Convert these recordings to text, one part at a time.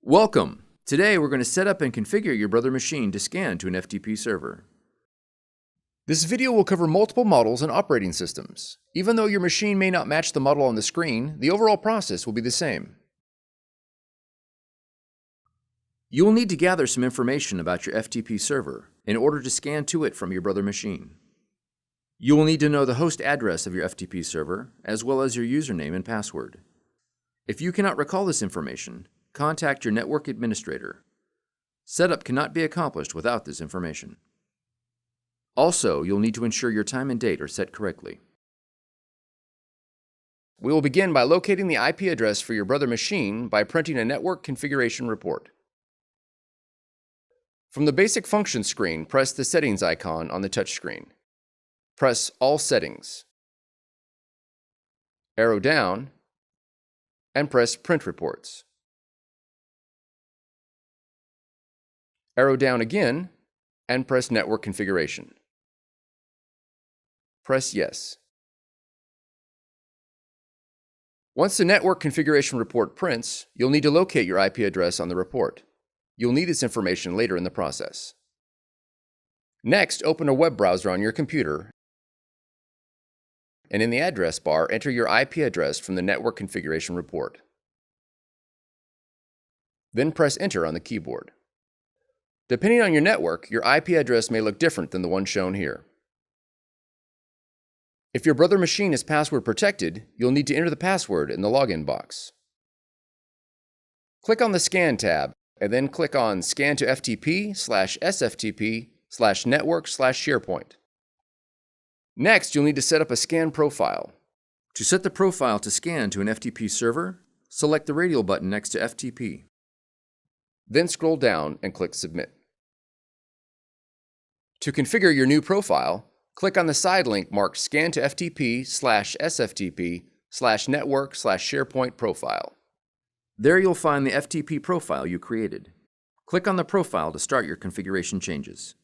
Welcome! Today we're going to set up and configure your Brother machine to scan to an FTP server. This video will cover multiple models and operating systems. Even though your machine may not match the model on the screen, the overall process will be the same. You will need to gather some information about your FTP server in order to scan to it from your Brother machine. You will need to know the host address of your FTP server, as well as your username and password. If you cannot recall this information, contact your network administrator. Setup cannot be accomplished without this information. Also, you'll need to ensure your time and date are set correctly. We will begin by locating the IP address for your Brother machine by printing a network configuration report. From the basic functions screen, press the settings icon on the touchscreen. Press All Settings, arrow down, and press Print Reports. Arrow down again, and press Network Configuration. Press Yes. Once the Network Configuration Report prints, you'll need to locate your IP address on the report. You'll need this information later in the process. Next, open a web browser on your computer, and in the address bar, enter your IP address from the Network Configuration Report. Then press Enter on the keyboard. Depending on your network, your IP address may look different than the one shown here. If your Brother machine is password protected, you'll need to enter the password in the login box. Click on the Scan tab, and then click on Scan to FTP/SFTP/network/SharePoint. Next, you'll need to set up a scan profile. To set the profile to scan to an FTP server, select the radial button next to FTP. Then scroll down and click Submit. To configure your new profile, click on the side link marked Scan to FTP/SFTP/network/SharePoint profile. There you'll find the FTP profile you created. Click on the profile to start your configuration changes.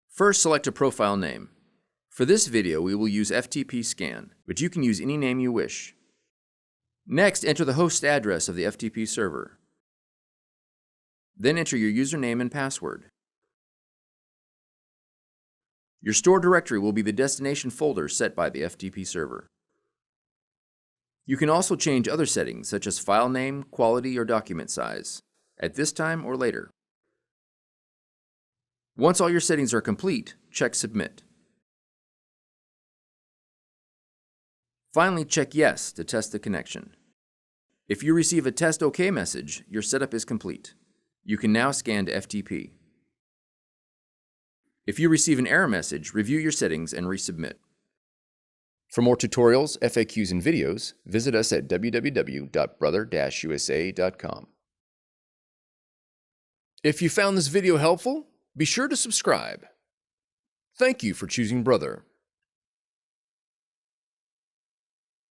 First, select a profile name. For this video, we will use FTP scan, but you can use any name you wish. Next, enter the host address of the FTP server. Then enter your username and password. Your store directory will be the destination folder set by the FTP server. You can also change other settings such as file name, quality, or document size, at this time or later. Once all your settings are complete, check Submit. Finally, check Yes to test the connection. If you receive a Test OK message, your setup is complete. You can now scan to FTP. If you receive an error message, review your settings and resubmit. For more tutorials, FAQs, and videos, visit us at www.brother-usa.com. If you found this video helpful, be sure to subscribe. Thank you for choosing Brother.